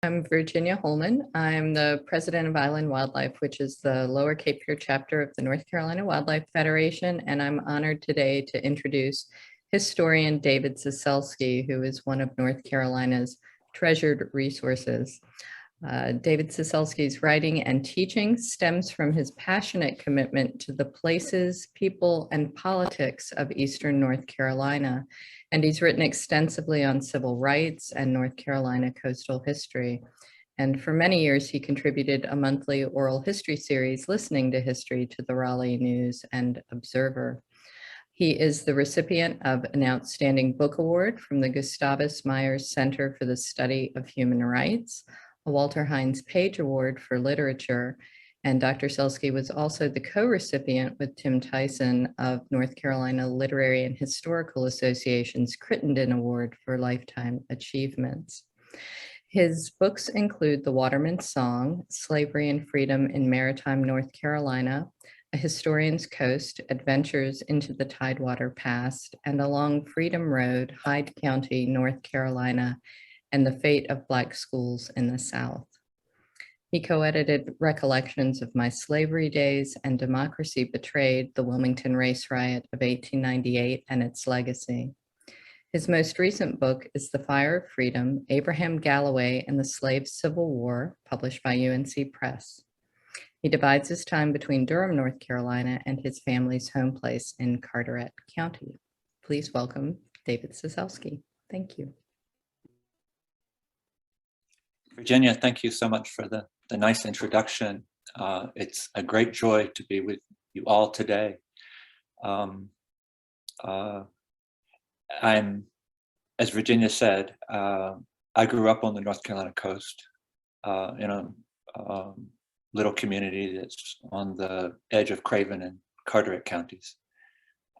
I'm Virginia Holman. I'm the president of Island Wildlife, which is the Lower Cape Fear chapter of the North Carolina Wildlife Federation. And I'm honored today to introduce historian David Cecelski, who is one of North Carolina's treasured resources. David Cecelski's writing and teaching stems from his passionate commitment to the places, people, and politics of Eastern North Carolina. And he's written extensively on civil rights and North Carolina coastal history. And for many years, he contributed a monthly oral history series, Listening to History, to the Raleigh News and Observer. He is the recipient of an Outstanding Book Award from the Gustavus Myers Center for the Study of Human Rights, a Walter Hines Page Award for Literature, and Dr. Cecelski was also the co-recipient with Tim Tyson of North Carolina Literary and Historical Association's Crittenden Award for Lifetime Achievements. His books include The Waterman's Song, Slavery and Freedom in Maritime North Carolina, A Historian's Coast, Adventures into the Tidewater Past, and Along Freedom Road, Hyde County, North Carolina, and the Fate of Black Schools in the South. He co-edited Recollections of My Slavery Days and Democracy Betrayed, the Wilmington Race Riot of 1898 and its Legacy. His most recent book is The Fire of Freedom, Abraham Galloway and the Slave Civil War, published by UNC Press. He divides his time between Durham, North Carolina, and his family's home place in Carteret County. Please welcome David Cecelski. Thank you. Virginia, thank you so much for the nice introduction. It's a great joy to be with you all today. I'm, as Virginia said, I grew up on the North Carolina coast in a little community that's on the edge of Craven and Carteret counties.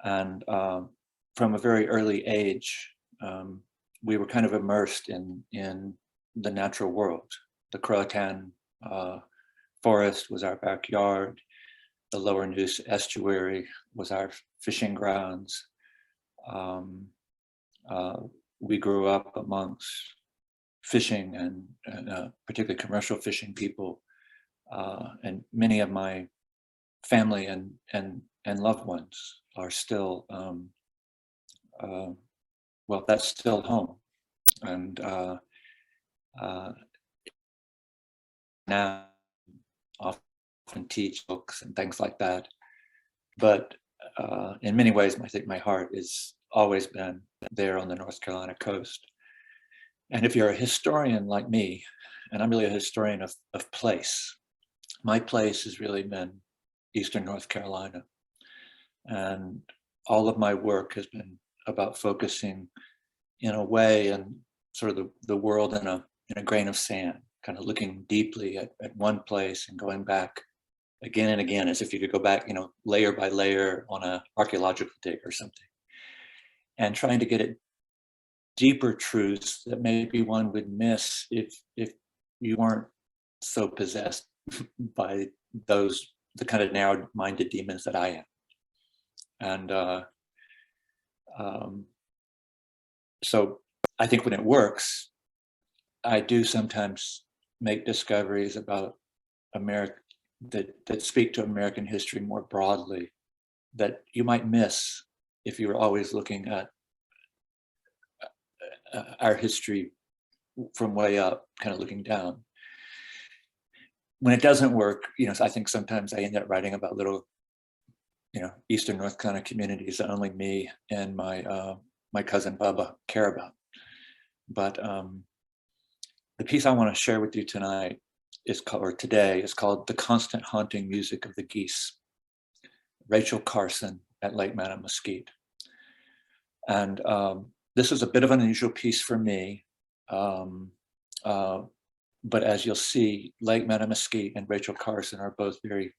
And from a very early age, we were kind of immersed in the natural world. The Crittenten forest was our backyard. The Lower Neuse estuary was our fishing grounds. We grew up amongst fishing and particularly commercial fishing people. And many of my family and loved ones are still, well, that's still home. And now often teach books and things like that. But in many ways, I think my heart has always been there on the North Carolina coast. And if you're a historian like me, and I'm really a historian of place, my place has really been Eastern North Carolina. And all of my work has been about focusing in a way and sort of the world in a grain of sand, kind of looking deeply at one place and going back again and again, as if you could go back, layer by layer on an archaeological dig or something, and trying to get at deeper truths that maybe one would miss if you weren't so possessed by the kind of narrow-minded demons that I am. And so I think when it works, I do sometimes make discoveries about America that speak to American history more broadly that you might miss if you were always looking at our history from way up, kind of looking down. When it doesn't work, I think sometimes I end up writing about little, Eastern North Carolina communities that only me and my cousin Bubba care about. But the piece I want to share with you tonight is called The Constant Haunting Music of the Geese, Rachel Carson at Lake Mattamuskeet. And this is a bit of an unusual piece for me, but as you'll see, Lake Mattamuskeet and Rachel Carson are both very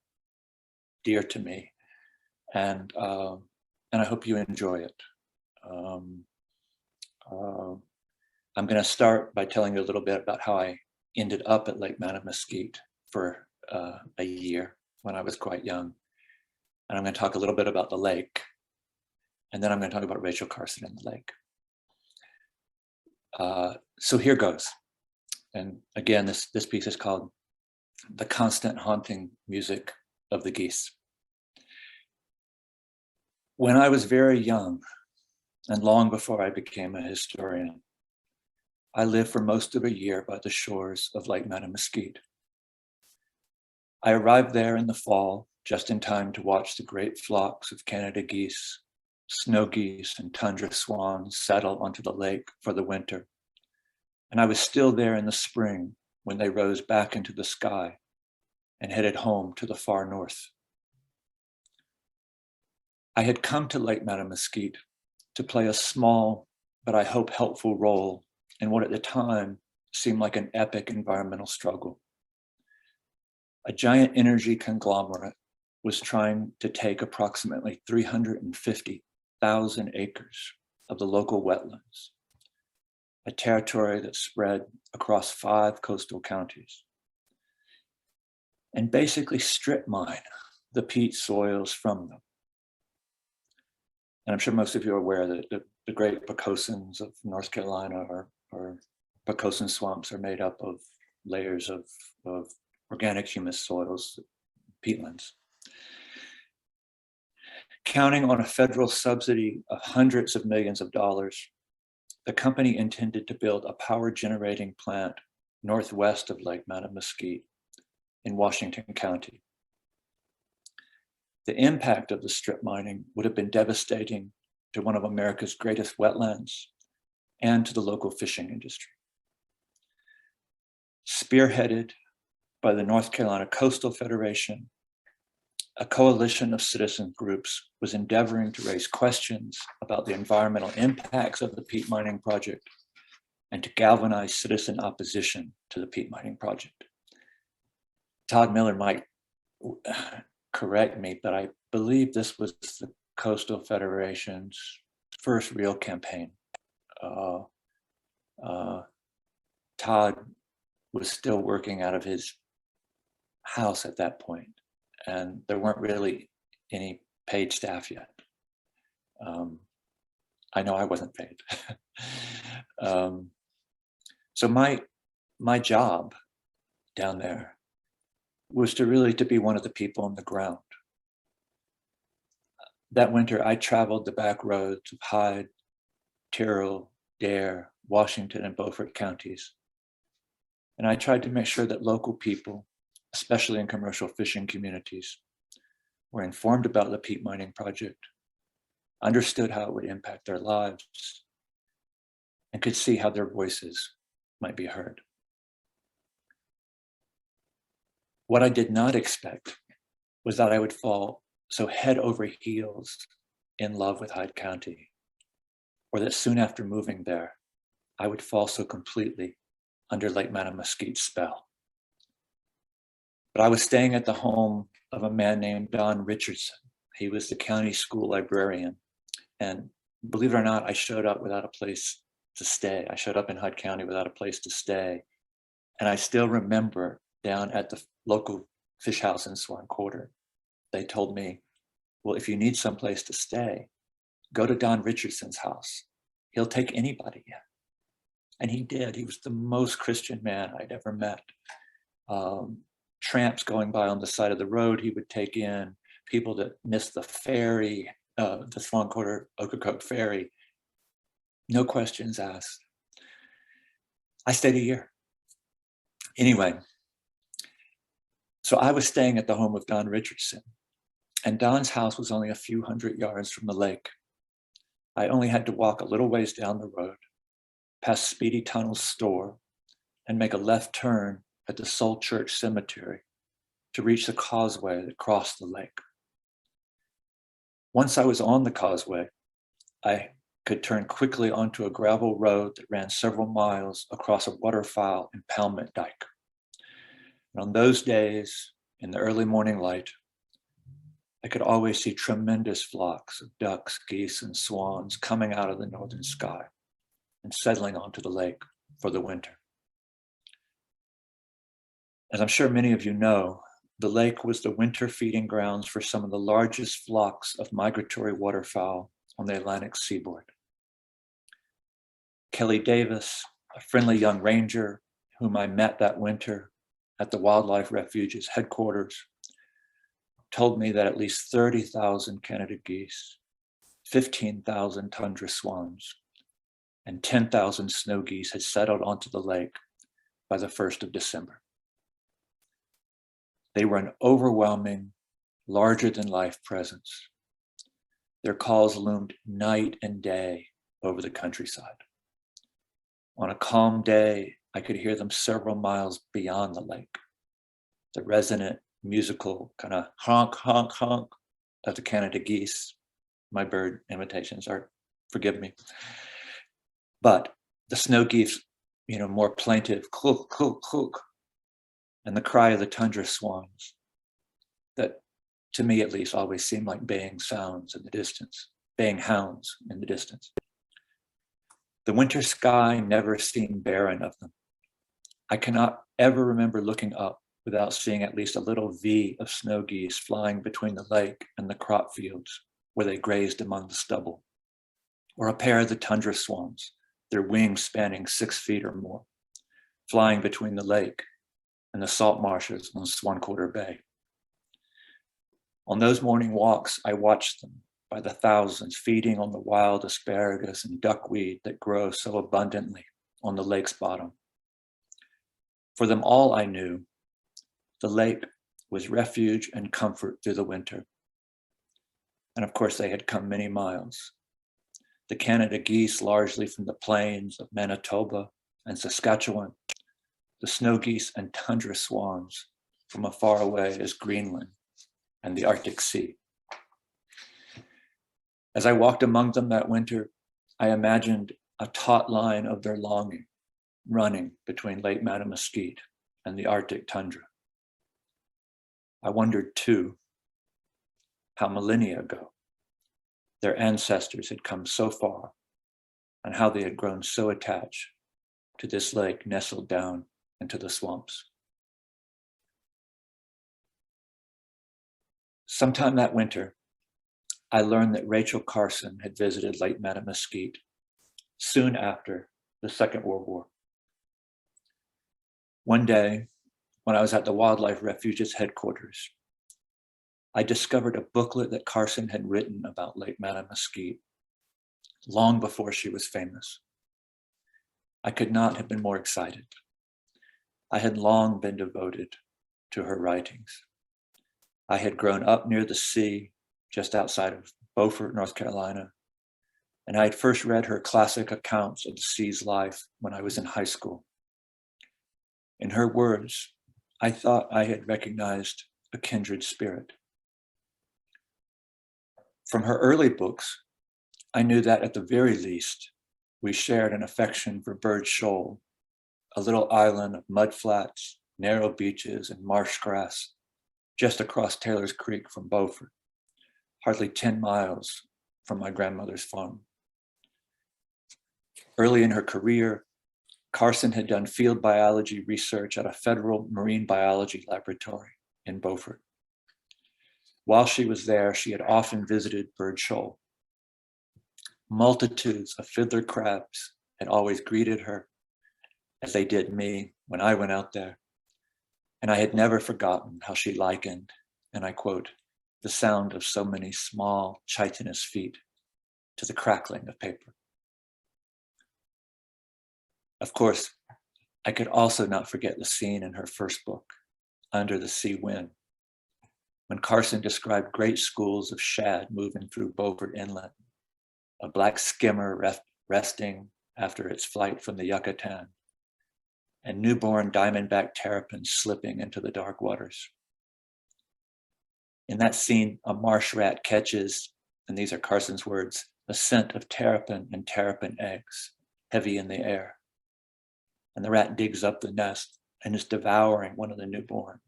dear to me, and I hope you enjoy it. I'm going to start by telling you a little bit about how I ended up at Lake Mattamuskeet for a year when I was quite young. And I'm going to talk a little bit about the lake, and then I'm going to talk about Rachel Carson and the lake. So here goes. And again, this piece is called The Constant Haunting Music of the Geese. When I was very young, and long before I became a historian, I lived for most of a year by the shores of Lake Mattamuskeet. I arrived there in the fall, just in time to watch the great flocks of Canada geese, snow geese, and tundra swans settle onto the lake for the winter. And I was still there in the spring when they rose back into the sky and headed home to the far north. I had come to Lake Mattamuskeet to play a small, but I hope helpful role in what at the time seemed like an epic environmental struggle. A giant energy conglomerate was trying to take approximately 350,000 acres of the local wetlands, a territory that spread across 5 coastal counties, and basically strip mine the peat soils from them. And I'm sure most of you are aware that the great precosins of North Carolina or precosin swamps are made up of layers of organic humus soils, peatlands. Counting on a federal subsidy of hundreds of millions of dollars, the company intended to build a power generating plant northwest of Lake Mattamuskeet in Washington County. The impact of the strip mining would have been devastating to one of America's greatest wetlands and to the local fishing industry. Spearheaded by the North Carolina Coastal Federation, a coalition of citizen groups was endeavoring to raise questions about the environmental impacts of the peat mining project and to galvanize citizen opposition to the peat mining project. Todd Miller might correct me, but I believe this was the Coastal Federation's first real campaign. Todd was still working out of his house at that point, and there weren't really any paid staff yet. I know I wasn't paid. So my job down there was to be one of the people on the ground. That winter, I traveled the back roads of Hyde, Tyrrell, Dare, Washington, and Beaufort counties. And I tried to make sure that local people, especially in commercial fishing communities, were informed about the peat mining project, understood how it would impact their lives, and could see how their voices might be heard. What I did not expect was that I would fall so head over heels in love with Hyde County, or that soon after moving there, I would fall so completely under Lake Mattamuskeet's spell. But I was staying at the home of a man named Don Richardson. He was the county school librarian. And believe it or not, I showed up without a place to stay. I showed up in Hyde County without a place to stay. And I still remember down at the local fish house in Swan Quarter, they told me, well, if you need someplace to stay, go to Don Richardson's house. He'll take anybody in. And he did. He was the most Christian man I'd ever met. Tramps going by on the side of the road, he would take in people that missed the ferry, the Swan Quarter Ocracoke ferry. No questions asked. I stayed a year. Anyway, so I was staying at the home of Don Richardson, and Don's house was only a few hundred yards from the lake. I only had to walk a little ways down the road, past Speedy Tunnel's store, and make a left turn at the Soul Church Cemetery to reach the causeway that crossed the lake. Once I was on the causeway, I could turn quickly onto a gravel road that ran several miles across a waterfowl impoundment dike. And on those days, in the early morning light, I could always see tremendous flocks of ducks, geese, and swans coming out of the northern sky and settling onto the lake for the winter. As I'm sure many of you know, the lake was the winter feeding grounds for some of the largest flocks of migratory waterfowl on the Atlantic seaboard. Kelly Davis, a friendly young ranger whom I met that winter at the Wildlife Refuge's headquarters, told me that at least 30,000 Canada geese, 15,000 tundra swans, and 10,000 snow geese had settled onto the lake by the 1st of December. They were an overwhelming, larger-than-life presence. Their calls loomed night and day over the countryside. On a calm day, I could hear them several miles beyond the lake. The resonant, musical kind of honk, honk, honk of the Canada geese. My bird imitations are, forgive me. But the snow geese, more plaintive, clook, clook, clook, and the cry of the tundra swans that, to me at least, always seem like baying sounds in the distance, baying hounds in the distance. The winter sky never seemed barren of them. I cannot ever remember looking up without seeing at least a little V of snow geese flying between the lake and the crop fields where they grazed among the stubble, or a pair of the tundra swans, their wings spanning 6 feet or more, flying between the lake and the salt marshes on Swanquarter Bay. On those morning walks, I watched them by the thousands feeding on the wild asparagus and duckweed that grow so abundantly on the lake's bottom. For them all, I knew the lake was refuge and comfort through the winter. And of course, they had come many miles. The Canada geese, largely from the plains of Manitoba and Saskatchewan, the snow geese and tundra swans from as far away as Greenland and the Arctic Sea. As I walked among them that winter, I imagined a taut line of their longing running between Lake Mattamuskeet and the Arctic tundra. I wondered too how millennia ago their ancestors had come so far and how they had grown so attached to this lake nestled down into the swamps. Sometime that winter, I learned that Rachel Carson had visited Lake Mattamuskeet soon after the Second World War. One day, when I was at the Wildlife Refuge's headquarters, I discovered a booklet that Carson had written about Lake Mattamuskeet long before she was famous. I could not have been more excited. I had long been devoted to her writings. I had grown up near the sea, just outside of Beaufort, North Carolina, and I had first read her classic accounts of the sea's life when I was in high school. In her words, I thought I had recognized a kindred spirit. From her early books, I knew that at the very least, we shared an affection for Bird Shoal, a little island of mudflats, narrow beaches, and marsh grass just across Taylor's Creek from Beaufort, hardly 10 miles from my grandmother's farm. Early in her career, Carson had done field biology research at a federal marine biology laboratory in Beaufort. While she was there, she had often visited Bird Shoal. Multitudes of fiddler crabs had always greeted her, as they did me when I went out there. And I had never forgotten how she likened, and I quote, the sound of so many small chitinous feet to the crackling of paper. Of course, I could also not forget the scene in her first book, Under the Sea Wind, when Carson described great schools of shad moving through Beaufort Inlet, a black skimmer resting after its flight from the Yucatan, and newborn diamondback terrapins slipping into the dark waters. In that scene, a marsh rat catches, and these are Carson's words, a scent of terrapin and terrapin eggs, heavy in the air. And the rat digs up the nest and is devouring one of the newborns,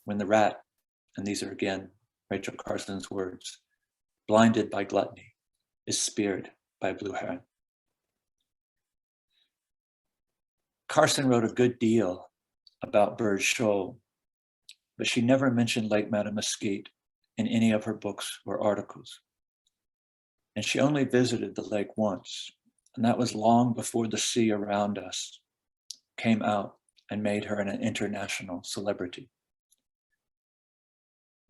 when the rat, and these are again Rachel Carson's words, blinded by gluttony, is speared by a blue heron. Carson wrote a good deal about Bird Shoal, but she never mentioned Lake Mattamuskeet in any of her books or articles. And she only visited the lake once, and that was long before the sea around us came out and made her an international celebrity.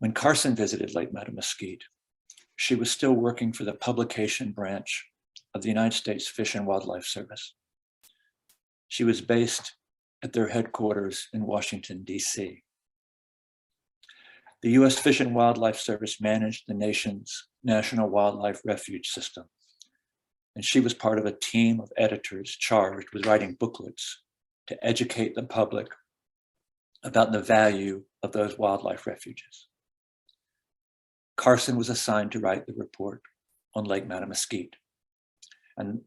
When Carson visited Lake Mattamuskeet, she was still working for the publication branch of the United States Fish and Wildlife Service. She was based at their headquarters in Washington, D.C. The U.S. Fish and Wildlife Service managed the nation's National Wildlife Refuge system, and she was part of a team of editors charged with writing booklets to educate the public about the value of those wildlife refuges. Carson was assigned to write the report on Lake Mattamuskeet. And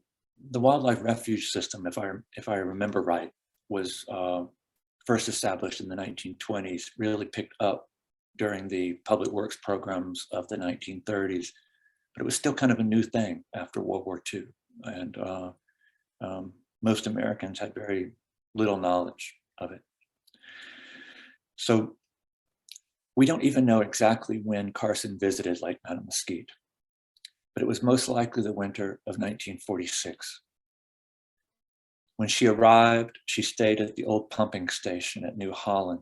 the wildlife refuge system, if I remember right, was first established in the 1920s, really picked up during the public works programs of the 1930s, but it was still kind of a new thing after World War II. And most Americans had very little knowledge of it. So we don't even know exactly when Carson visited Lake Mattamuskeet, but it was most likely the winter of 1946. When she arrived, she stayed at the old pumping station at New Holland,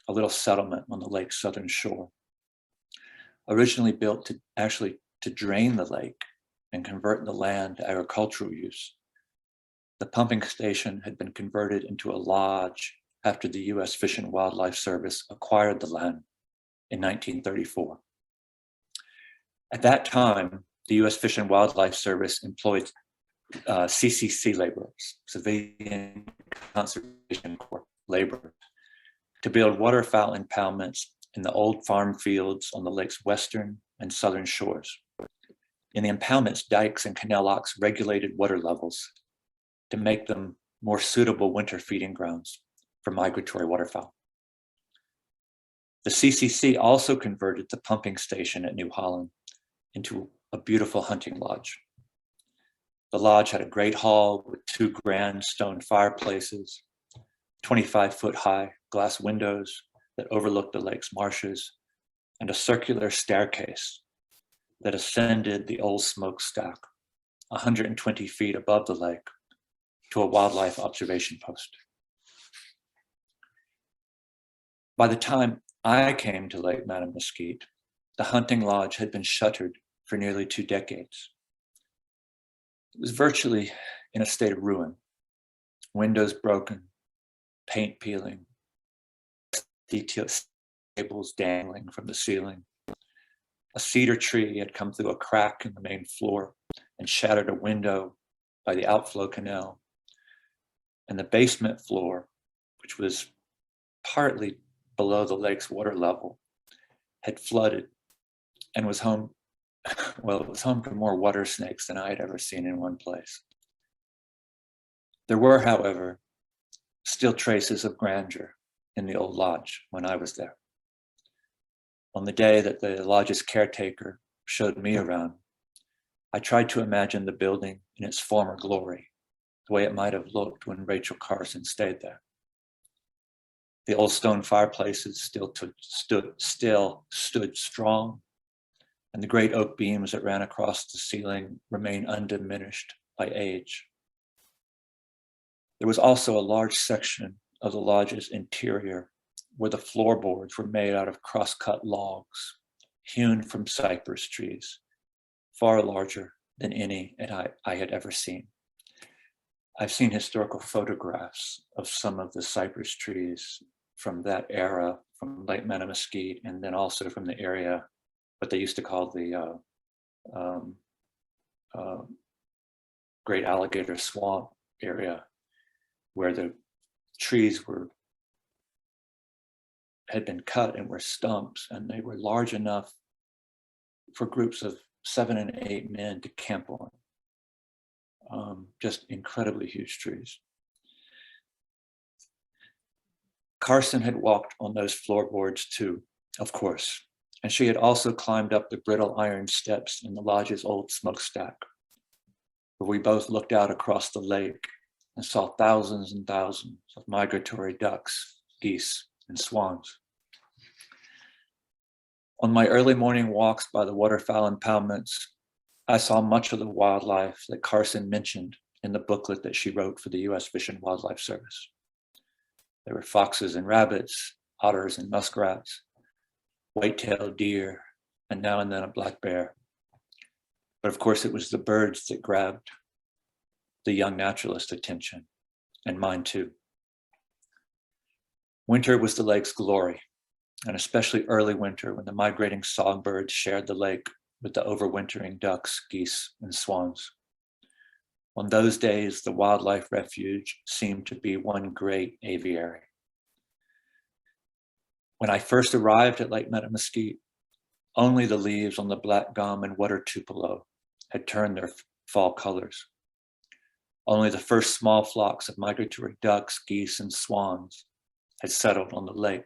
a little settlement on the lake's southern shore, originally built to drain the lake and convert the land to agricultural use. The pumping station had been converted into a lodge after the U.S. Fish and Wildlife Service acquired the land in 1934. At that time, the U.S. Fish and Wildlife Service employed CCC laborers, Civilian Conservation Corps laborers, to build waterfowl impoundments in the old farm fields on the lake's western and southern shores. In the impoundments, dikes and canal locks regulated water levels to make them more suitable winter feeding grounds for migratory waterfowl. The CCC also converted the pumping station at New Holland into a beautiful hunting lodge. The lodge had a great hall with 2 grand stone fireplaces, 25-foot high glass windows that overlooked the lake's marshes, and a circular staircase that ascended the old smokestack 120 feet above the lake to a wildlife observation post. By the time I came to Lake Mattamuskeet, the hunting lodge had been shuttered for nearly 2 decades. It was virtually in a state of ruin. Windows broken, paint peeling, detailed cables dangling from the ceiling. A cedar tree had come through a crack in the main floor and shattered a window by the outflow canal. And the basement floor, which was partly below the lake's water level, had flooded and was home, well, it was home to more water snakes than I had ever seen in one place. There were, however, still traces of grandeur in the old lodge when I was there. On the day that the lodge's caretaker showed me around, I tried to imagine the building in its former glory, the way it might have looked when Rachel Carson stayed there. The old stone fireplaces still stood strong, and the great oak beams that ran across the ceiling remained undiminished by age. There was also a large section of the lodge's interior where the floorboards were made out of cross-cut logs, hewn from cypress trees, far larger than any I had ever seen. I've seen historical photographs of some of the cypress trees from that era, from Lake Mattamuskeet, and then also from the area, what they used to call the Great Alligator Swamp area, where the trees had been cut and were stumps, and they were large enough for groups of 7 and 8 men to camp on. Just incredibly huge trees. Carson had walked on those floorboards too, of course, and she had also climbed up the brittle iron steps in the lodge's old smokestack, where we both looked out across the lake and saw thousands and thousands of migratory ducks, geese, and swans. On my early morning walks by the waterfowl impoundments, I saw much of the wildlife that Carson mentioned in the booklet that she wrote for the U.S. Fish and Wildlife Service. There were foxes and rabbits, otters and muskrats, white-tailed deer, and now and then a black bear. But of course, it was the birds that grabbed the young naturalist's attention, and mine too. Winter was the lake's glory, and especially early winter when the migrating songbirds shared the lake with the overwintering ducks, geese, and swans. On those days, the wildlife refuge seemed to be one great aviary. When I first arrived at Lake Mattamuskeet, only the leaves on the black gum and water tupelo had turned their fall colors. Only the first small flocks of migratory ducks, geese, and swans had settled on the lake.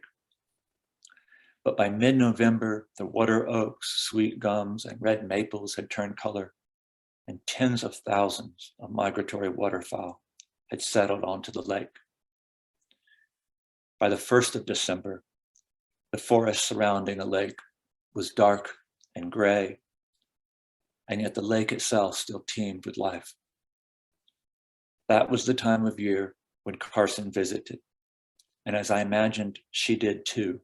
But by mid-November, the water oaks, sweet gums, and red maples had turned color, and tens of thousands of migratory waterfowl had settled onto the lake. By the 1st of December, the forest surrounding the lake was dark and gray, and yet the lake itself still teemed with life. That was the time of year when Carson visited, and as I imagined she did too,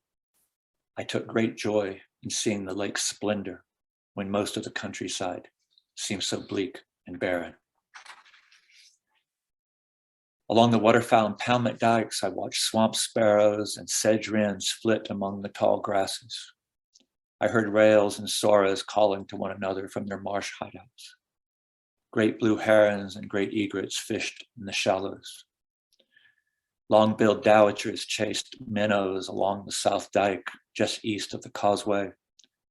I took great joy in seeing the lake's splendor when most of the countryside seemed so bleak and barren. Along the waterfowl impoundment dikes, I watched swamp sparrows and sedge wrens flit among the tall grasses. I heard rails and soras calling to one another from their marsh hideouts. Great blue herons and great egrets fished in the shallows. Long-billed dowitchers chased minnows along the south dike just east of the causeway,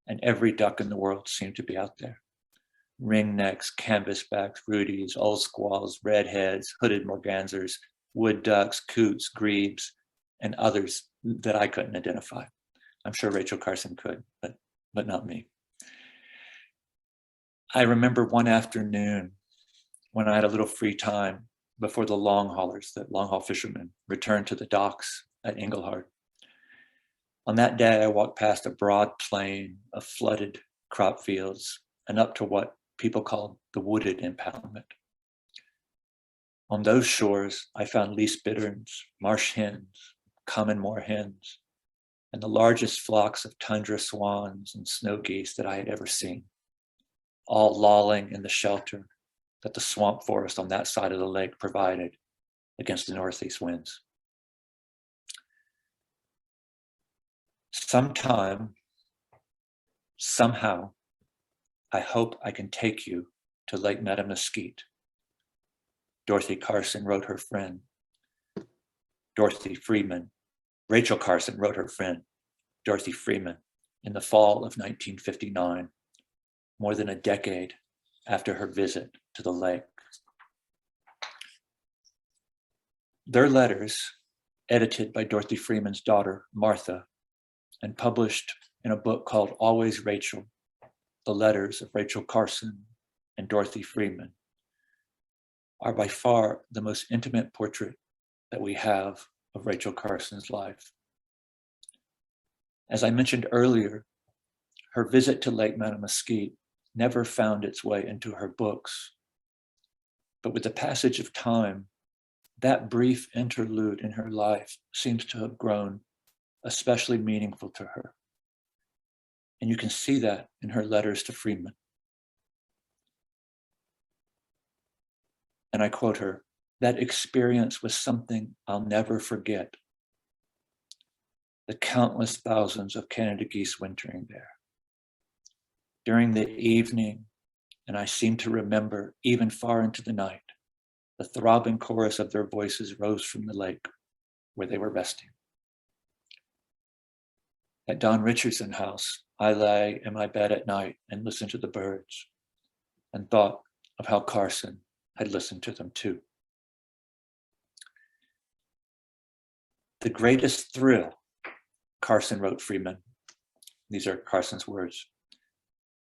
and every duck in the world seemed to be out there. Ringnecks, canvasbacks, rudies, old squaws, redheads, hooded mergansers, wood ducks, coots, grebes, and others that I couldn't identify. I'm sure Rachel Carson could, but not me. I remember one afternoon when I had a little free time before the long haul fishermen, returned to the docks at Engelhard. On that day, I walked past a broad plain of flooded crop fields and up to what people called the wooded impoundment. On those shores, I found least bitterns, marsh hens, common moor hens, and the largest flocks of tundra swans and snow geese that I had ever seen, all lolling in the shelter that the swamp forest on that side of the lake provided against the northeast winds. Sometime, somehow, I hope I can take you to Lake Mattamuskeet. Dorothy Carson wrote her friend, Dorothy Freeman. Rachel Carson wrote her friend, Dorothy Freeman, in the fall of 1959, more than a decade after her visit to the lake. Their letters, edited by Dorothy Freeman's daughter, Martha, and published in a book called Always Rachel, The Letters of Rachel Carson and Dorothy Freeman, are by far the most intimate portrait that we have of Rachel Carson's life. As I mentioned earlier, her visit to Lake Mattamuskeet never found its way into her books. But with the passage of time, that brief interlude in her life seems to have grown especially meaningful to her. And you can see that in her letters to Freeman. And I quote her, "That experience was something I'll never forget. The countless thousands of Canada geese wintering there. During the evening, and I seem to remember even far into the night, the throbbing chorus of their voices rose from the lake where they were resting. At Don Richardson House, I lay in my bed at night and listened to the birds and thought of how Carson had listened to them too. The greatest thrill," Carson wrote Freeman, these are Carson's words,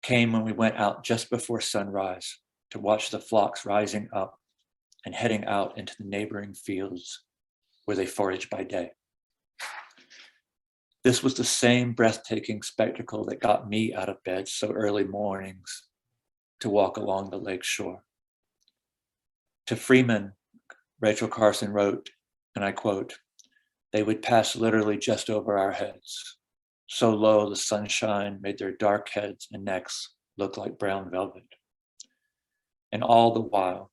"came when we went out just before sunrise to watch the flocks rising up and heading out into the neighboring fields where they forage by day. This was the same breathtaking spectacle that got me out of bed so early mornings to walk along the lake shore." To Freeman, Rachel Carson wrote, and I quote, They would pass literally just over our heads. So low the sunshine made their dark heads and necks look like brown velvet. And all the while,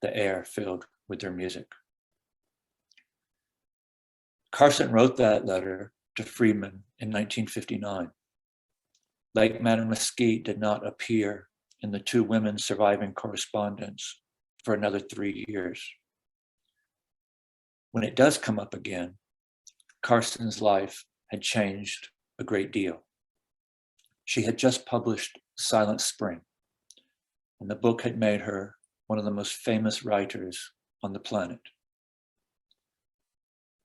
the air filled with their music. Carson wrote that letter to Freeman in 1959. Lake Mattamuskeet did not appear in the two women's surviving correspondence for another 3 years. When it does come up again, Carson's life had changed a great deal. She had just published Silent Spring, and the book had made her one of the most famous writers on the planet.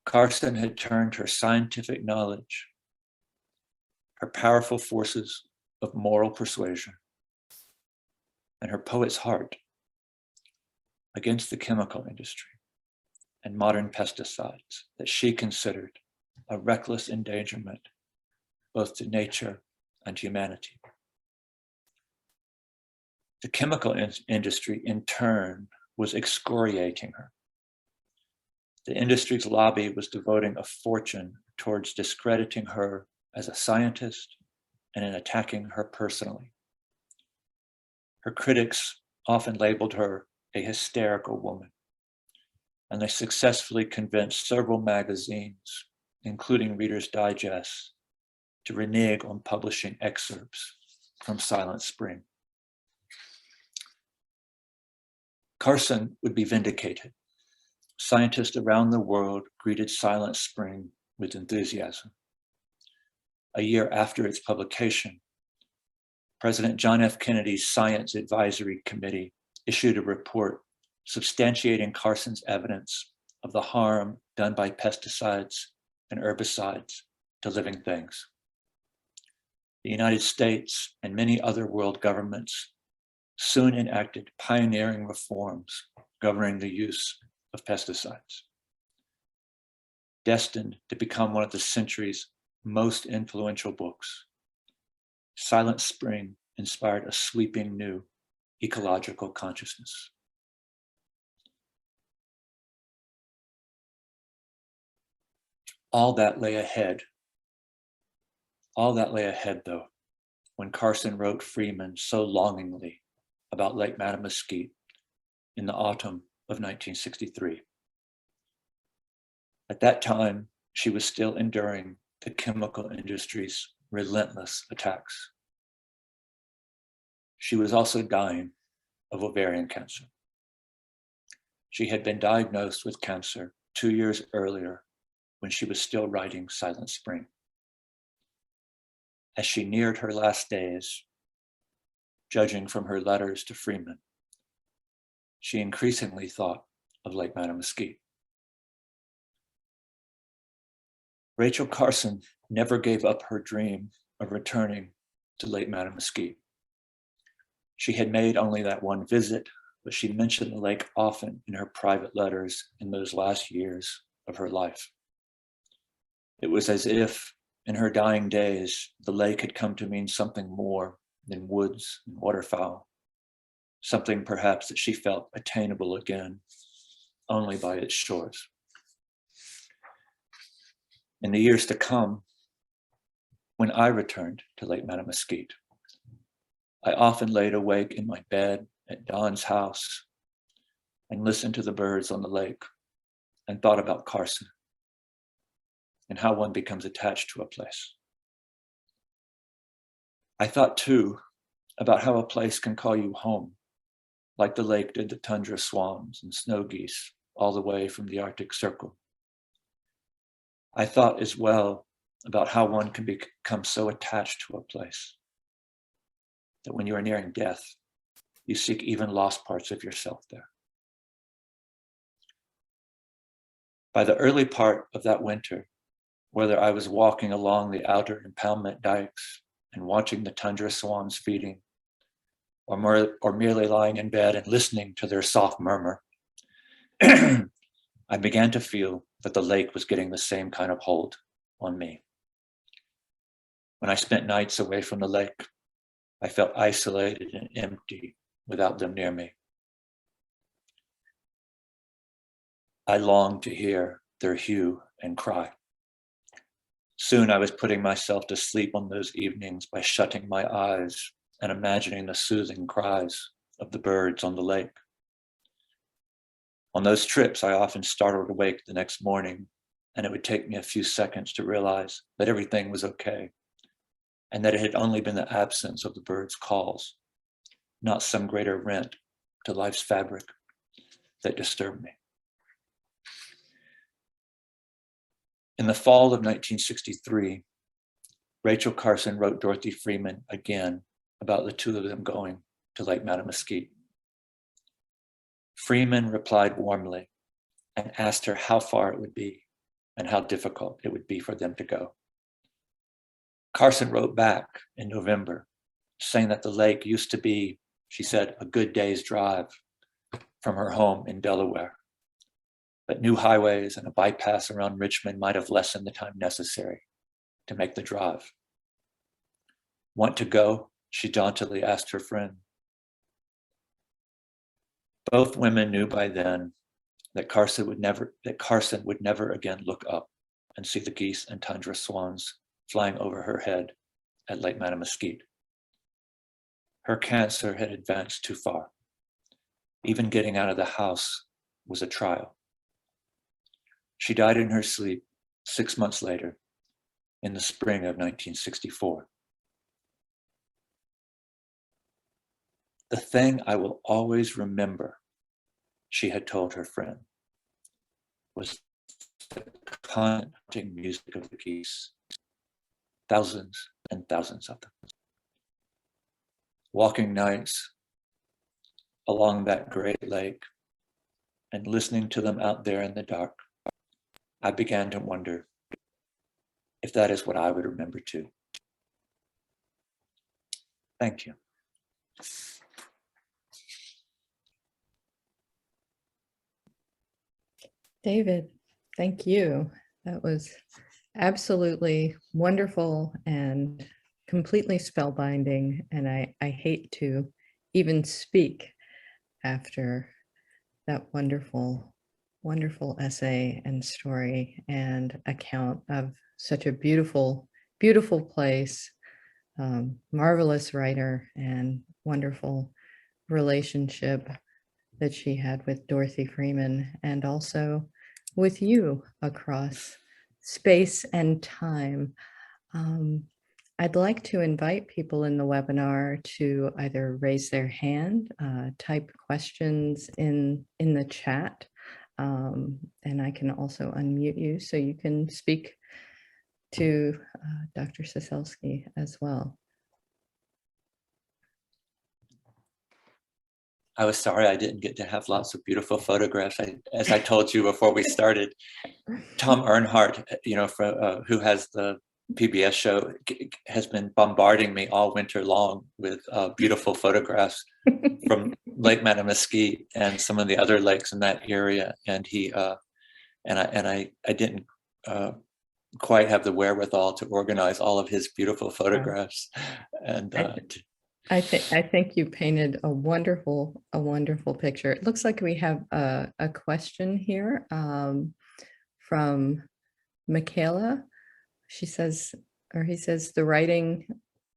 Carson had turned her scientific knowledge, her powerful forces of moral persuasion, and her poet's heart against the chemical industry and modern pesticides that she considered a reckless endangerment both to nature and humanity. The chemical industry, in turn, was excoriating her. The industry's lobby was devoting a fortune towards discrediting her as a scientist and in attacking her personally. Her critics often labeled her a hysterical woman, and they successfully convinced several magazines, including Reader's Digest, to renege on publishing excerpts from Silent Spring. Carson would be vindicated. Scientists around the world greeted Silent Spring with enthusiasm. A year after its publication, President John F. Kennedy's Science Advisory Committee issued a report substantiating Carson's evidence of the harm done by pesticides and herbicides to living things. The United States and many other world governments soon enacted pioneering reforms governing the use of pesticides. Destined to become one of the century's most influential books, Silent Spring inspired a sweeping new ecological consciousness. All that lay ahead, though, when Carson wrote Freeman so longingly about Lake Mattamuskeet in the autumn of 1963. At that time, she was still enduring the chemical industry's relentless attacks. She was also dying of ovarian cancer. She had been diagnosed with cancer 2 years earlier when she was still writing Silent Spring. As she neared her last days, judging from her letters to Freeman, she increasingly thought of Lake Mattamuskeet. Rachel Carson never gave up her dream of returning to Lake Mattamuskeet. She had made only that one visit, but she mentioned the lake often in her private letters in those last years of her life. It was as if, in her dying days, the lake had come to mean something more than woods and waterfowl, something perhaps that she felt attainable again only by its shores. In the years to come, when I returned to Lake Mattamuskeet, I often laid awake in my bed at Don's house and listened to the birds on the lake and thought about Carson and how one becomes attached to a place. I thought too about how a place can call you home, like the lake did the tundra swans and snow geese all the way from the Arctic Circle. I thought as well about how one can become so attached to a place that when you are nearing death, you seek even lost parts of yourself there. By the early part of that winter, whether I was walking along the outer impoundment dikes and watching the tundra swans feeding, or merely lying in bed and listening to their soft murmur, I began to feel that the lake was getting the same kind of hold on me. When I spent nights away from the lake, I felt isolated and empty without them near me. I longed to hear their hue and cry. Soon I was putting myself to sleep on those evenings by shutting my eyes and imagining the soothing cries of the birds on the lake. On those trips, I often startled awake the next morning, and it would take me a few seconds to realize that everything was okay, and that it had only been the absence of the birds' calls, not some greater rent to life's fabric, that disturbed me. In the fall of 1963, Rachel Carson wrote Dorothy Freeman again about the two of them going to Lake Mattamuskeet. Freeman replied warmly and asked her how far it would be and how difficult it would be for them to go. Carson wrote back in November, saying that the lake used to be, she said, a good day's drive from her home in Delaware, but new highways and a bypass around Richmond might have lessened the time necessary to make the drive. Want to go? She jauntily asked her friend. Both women knew by then that Carson would never again look up and see the geese and tundra swans flying over her head at Lake Mattamuskeet. Her cancer had advanced too far. Even getting out of the house was a trial. She died in her sleep 6 months later, in the spring of 1964. The thing I will always remember, she had told her friend, was the haunting music of the geese, thousands and thousands of them. Walking nights along that great lake and listening to them out there in the dark, I began to wonder if that is what I would remember too. Thank you. David, thank you. That was absolutely wonderful and completely spellbinding. And I hate to even speak after that wonderful, wonderful essay and story and account of such a beautiful, beautiful place, marvelous writer, and wonderful relationship that she had with Dorothy Freeman, and also with you across space and time. I'd like to invite people in the webinar to either raise their hand, type questions in the chat, and I can also unmute you so you can speak to Dr. Cecelski as well. I was sorry I didn't get to have lots of beautiful photographs. As I told you before we started, Tom Earnhardt, who has the PBS show, has been bombarding me all winter long with beautiful photographs from Lake Mattamuskeet and some of the other lakes in that area. And I didn't quite have the wherewithal to organize all of his beautiful photographs. And I think you painted a wonderful picture. It looks like we have a question here from Michaela. She says, or he says, the writing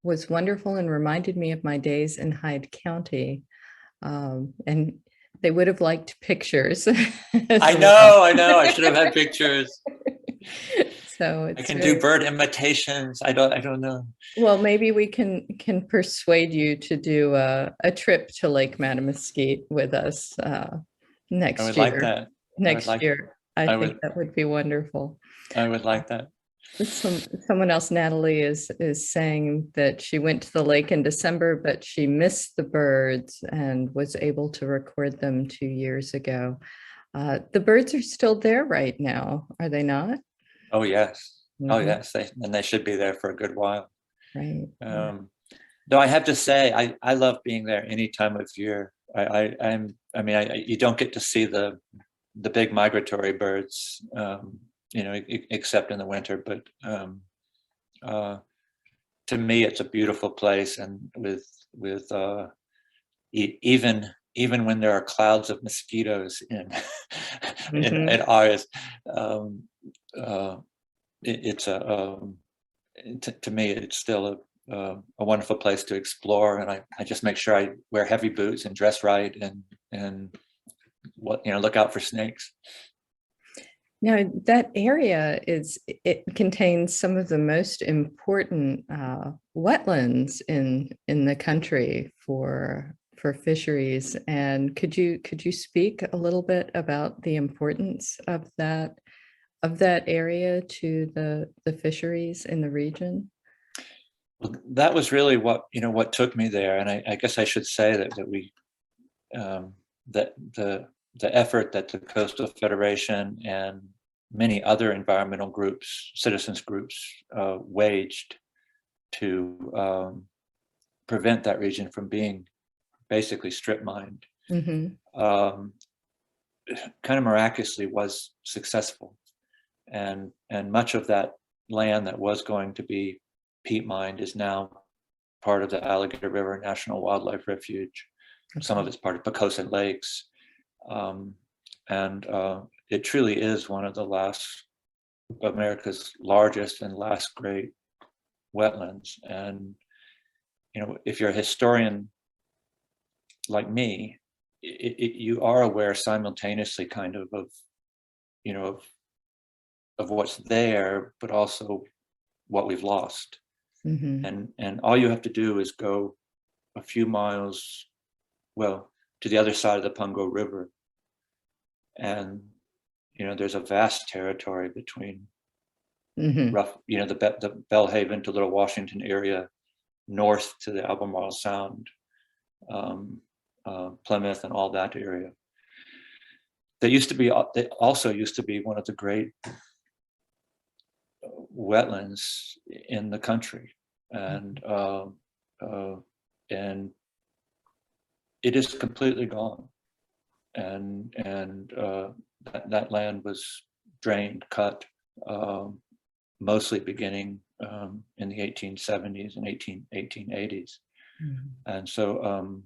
was wonderful and reminded me of my days in Hyde County. And they would have liked pictures. I know. I should have had pictures. So I can do bird imitations. I don't know. Well, maybe we can persuade you to do a trip to Lake Mattamuskeet with us next year. I would like that. Next year. I think that would be wonderful. I would like that. Someone else, Natalie, is saying that she went to the lake in December, but she missed the birds and was able to record them 2 years ago. The birds are still there right now, are they not? Oh, yes. Mm-hmm. Oh, yes. They should be there for a good while. Right. Though I have to say, I love being there any time of year. You don't get to see the big migratory birds, except in the winter. But to me, it's a beautiful place, and with even when there are clouds of mosquitoes in August, it's to me, it's still a wonderful place to explore. And I just make sure I wear heavy boots and dress right, and look out for snakes. Now, that area it contains some of the most important wetlands in the country for fisheries. And could you speak a little bit about the importance of that area to the fisheries in the region? Well, that was really what took me there. And I guess I should say that the effort that the Coastal Federation and many other environmental groups, citizens groups, waged to prevent that region from being basically strip mined, kind of miraculously was successful. And much of that land that was going to be peat mined is now part of the Alligator River National Wildlife Refuge. Okay. Some of it's part of Carson Lakes. And it truly is one of America's largest and last great wetlands. And, if you're a historian like me, you are aware simultaneously kind of what's there, but also what we've lost. And all you have to do is go a few miles, to the other side of the Pungo River, and there's a vast territory between the Belhaven to Little Washington area, north to the Albemarle Sound, Plymouth, and all that area. That also used to be one of the great wetlands in the country, and it is completely gone. And that land was drained, cut, mostly beginning in the 1870s and 1880s. And so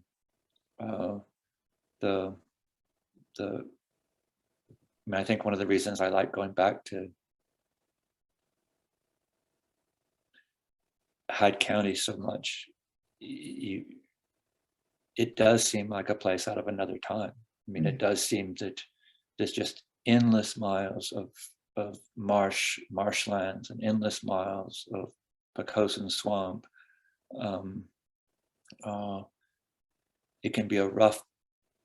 I think one of the reasons I like going back to Hyde County so much, it does seem like a place out of another time. I mean, it does seem that there's just endless miles of marshlands and endless miles of Pocosin swamp. It can be a rough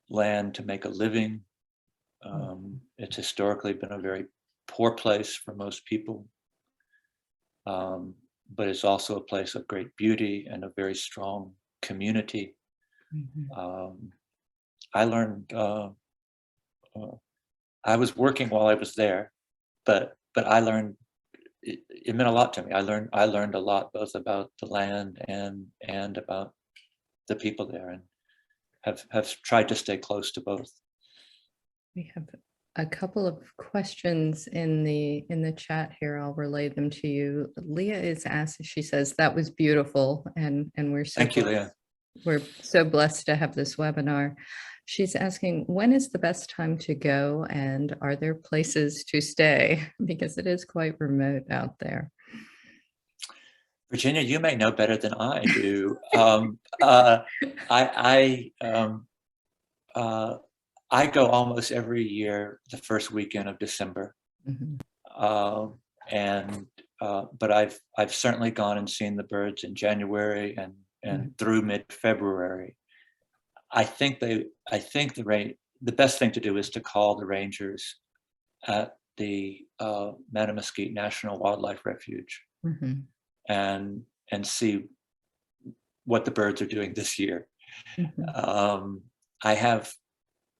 land to make a living. It's historically been a very poor place for most people, but it's also a place of great beauty and a very strong community. I learned, I was working while I was there, but I learned, it meant a lot to me. I learned a lot, both about the land and about the people there, and have tried to stay close to both. We have a couple of questions in the chat here. I'll relay them to you. Leah is asked, she says, that was beautiful, and we're so thank you, Leah. We're so blessed to have this webinar. She's asking, when is the best time to go, and are there places to stay? Because it is quite remote out there. Virginia, you may know better than I do. I go almost every year the first weekend of December, but I've certainly gone and seen the birds in January and through mid-February. I think the best thing to do is to call the rangers at the Mattamuskeet National Wildlife Refuge and see what the birds are doing this year. I have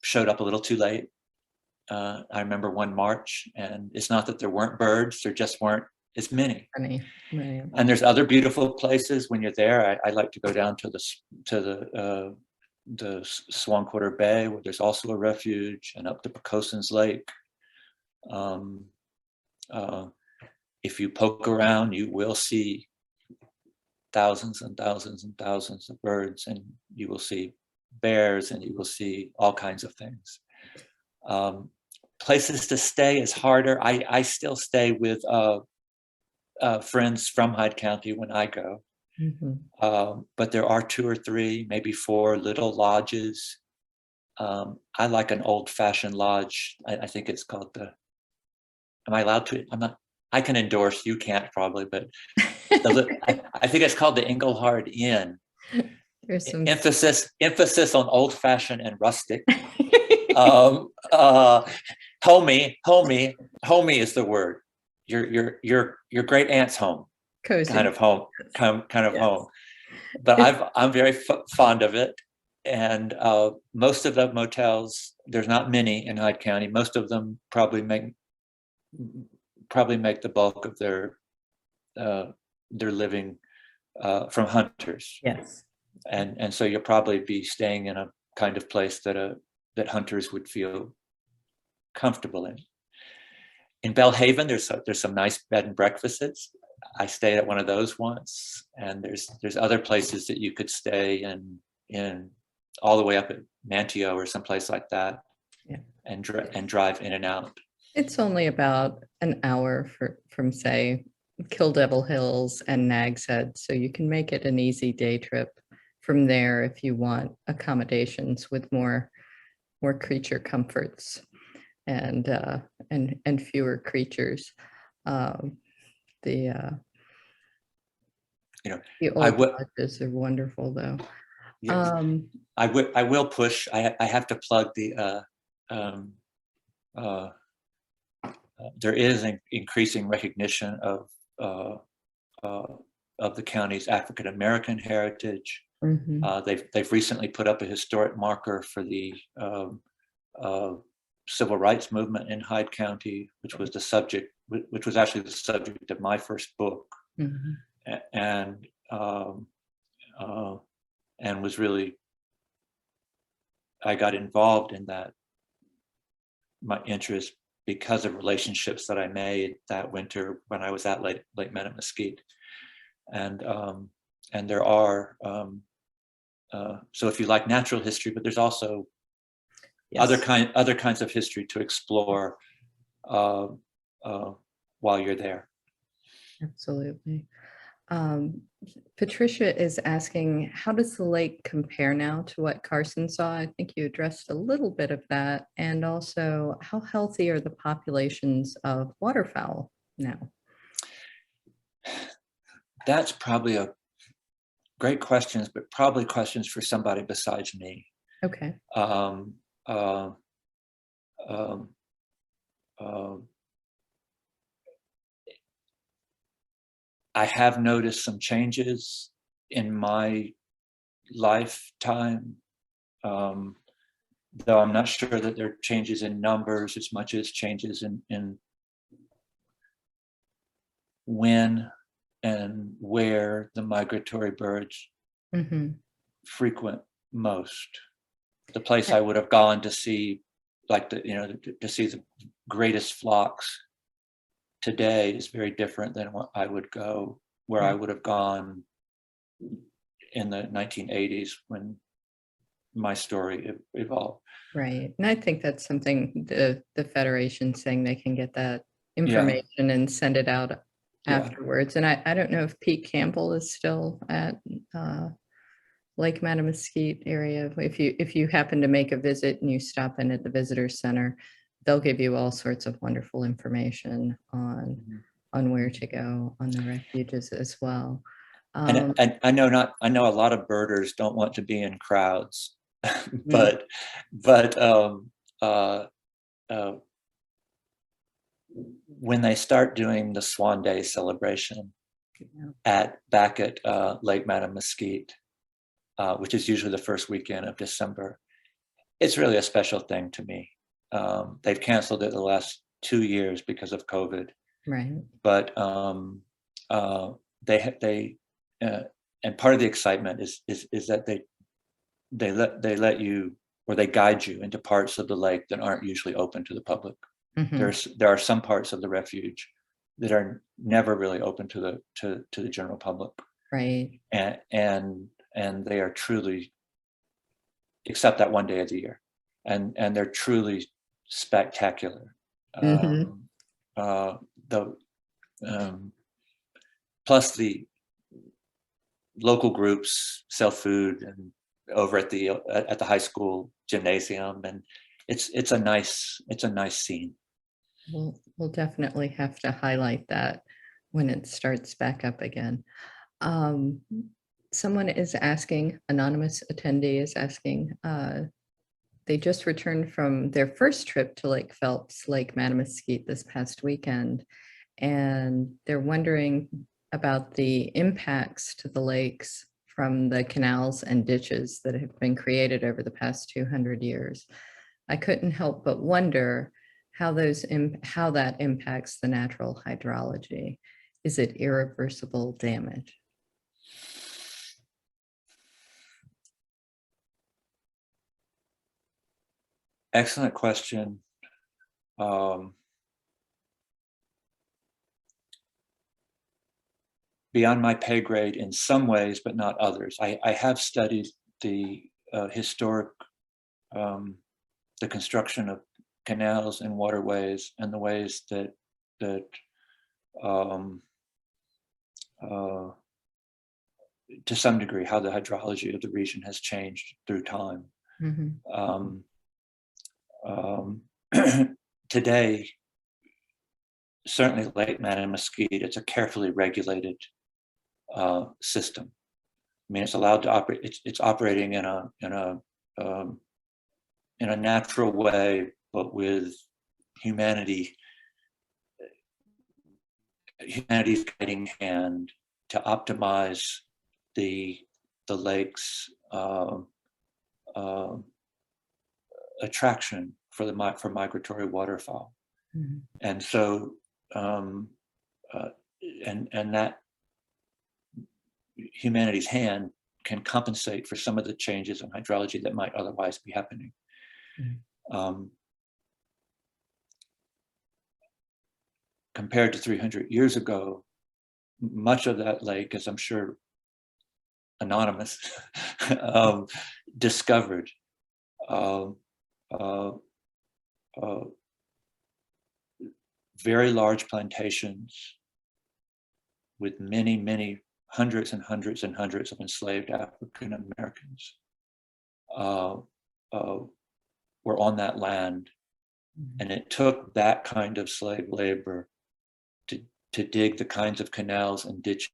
showed up a little too late. I remember one March, and it's not that there weren't birds, there just weren't as many. And there's other beautiful places when you're there. I like to go down to the Swan-Quarter Bay, where there's also a refuge, and up to Pocoson's Lake. If you poke around, you will see thousands and thousands and thousands of birds, and you will see bears, and you will see all kinds of things. Places to stay is harder. I still stay with friends from Hyde County when I go. But there are 2 or 3, maybe 4 little lodges. I like an old-fashioned lodge. I think it's called am I allowed to? I'm not. I can endorse. You can't probably, but I think it's called the Englehart Inn. There's some Emphasis on old-fashioned and rustic. Homey is the word. Your great aunt's home. cozy. Kind of home. Yes. Home. But I'm very fond of it. And most of the motels, there's not many in Hyde County. Most of them probably make the bulk of their living from hunters. Yes. And so you'll probably be staying in a kind of place that hunters would feel comfortable in. In Belhaven, there's some nice bed and breakfasts. I stayed at one of those once, and there's other places that you could stay in all the way up at Manteo or someplace like that, and drive in and out. It's only about an hour from say Kill Devil Hills and Nag's Head, so you can make it an easy day trip from there if you want accommodations with more creature comforts and fewer creatures. The old lodges are wonderful, though. Yes. I will push. I have to plug the. There is an increasing recognition of the county's African American heritage. They've recently put up a historic marker for the civil rights movement in Hyde County, which was actually the subject of my first book, and was really, I got involved in that, my interest, because of relationships that I made that winter when I was at Lake Mattamuskeet. And there are, so if you like natural history, but there's also other kinds of history to explore while you're there. Absolutely. Patricia is asking, how does the lake compare now to what Carson saw? I think you addressed a little bit of that. And also, how healthy are the populations of waterfowl now? That's probably a great questions, but probably questions for somebody besides me. Okay. I have noticed some changes in my lifetime, though I'm not sure that there are changes in numbers as much as changes in when and where the migratory birds frequent most. The place I would have gone to see, to see the greatest flocks today is very different than what I would go, where I would have gone in the 1980s when my story evolved. Right. And I think that's something the Federation saying they can get that information and send it out afterwards. And I don't know if Pete Campbell is still at Lake Mattamuskeet area. If you happen to make a visit and you stop in at the visitor center, they'll give you all sorts of wonderful information on where to go on the refuges as well. And I know a lot of birders don't want to be in crowds, but when they start doing the Swan Day celebration back at Lake Mattamuskeet, which is usually the first weekend of December, it's really a special thing to me. They've canceled it the last 2 years because of COVID. Right. But they and part of the excitement is that they let you, or they guide you into parts of the lake that aren't usually open to the public. There are some parts of the refuge that are never really open to the general public. Right. And they are truly, except that one day of the year, and they're truly spectacular. Mhm. The plus the local groups sell food and over at the high school gymnasium, and it's a nice scene. We'll definitely have to highlight that when it starts back up again. Um, Someone is asking, anonymous attendee is asking, they just returned from their first trip to Lake Phelps, Lake Mattamuskeet this past weekend, and they're wondering about the impacts to the lakes from the canals and ditches that have been created over the past 200 years. I couldn't help but wonder how how that impacts the natural hydrology. Is it irreversible damage? Excellent question. Beyond my pay grade in some ways, but not others. I have studied the historic, the construction of canals and waterways and the ways that to some degree, how the hydrology of the region has changed through time. Mhm. Today, certainly Lake Mattamuskeet, it's a carefully regulated system. I mean, it's allowed to operate. It's operating in a natural way, but with humanity's guiding hand to optimize the lake's attraction for migratory waterfowl. Mhm. And so and that humanity's hand can compensate for some of the changes in hydrology that might otherwise be happening. Mhm. Compared to 300 years ago, much of that lake, as I'm sure anonymous discovered, very large plantations with many hundreds and hundreds and hundreds of enslaved African Americans were on that land. And it took that kind of slave labor to dig the kinds of canals and ditches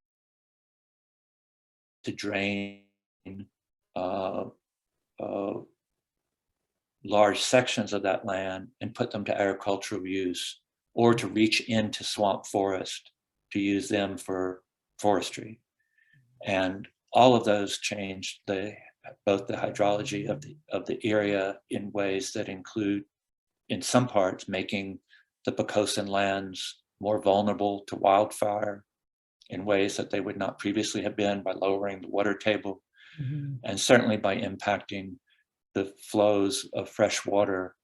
to drain large sections of that land and put them to agricultural use, or to reach into swamp forest to use them for forestry. And all of those changed both the hydrology of the area in ways that include, in some parts, making the Pocosin lands more vulnerable to wildfire in ways that they would not previously have been, by lowering the water table, Mhm. and certainly by impacting the flows of fresh water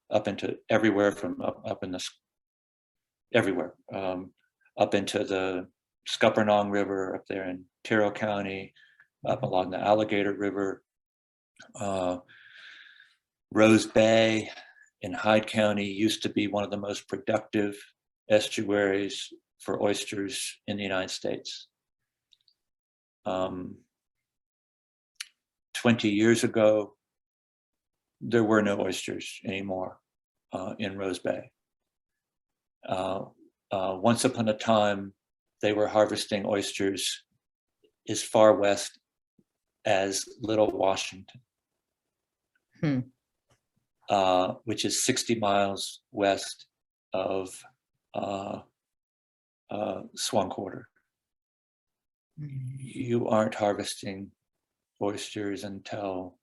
up into everywhere from up in the everywhere up into the Scuppernong River up there in Carteret County, up along the Alligator River, Rose Bay in Hyde County used to be one of the most productive estuaries for oysters in the United States. 20 years ago, there were no oysters anymore in Rose Bay. Once upon a time, they were harvesting oysters as far west as Little Washington, which is 60 miles west of Swan Quarter. You aren't harvesting oysters until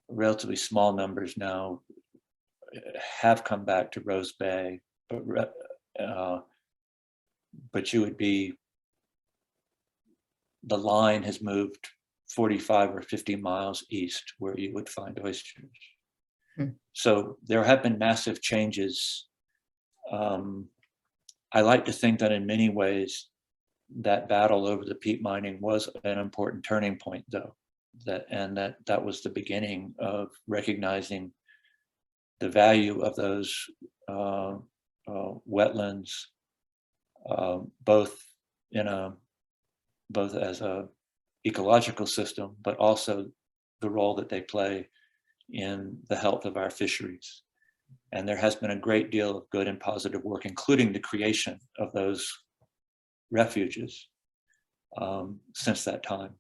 relatively small numbers now have come back to Rose Bay, but you would be, the line has moved 45 or 50 miles east where you would find oysters. So there have been massive changes. I like to think that in many ways, that battle over the peat mining was an important turning point, though, that was the beginning of recognizing the value of those wetlands, both as a ecological system, but also the role that they play in the health of our fisheries. And there has been a great deal of good and positive work, including the creation of those refuges since that time.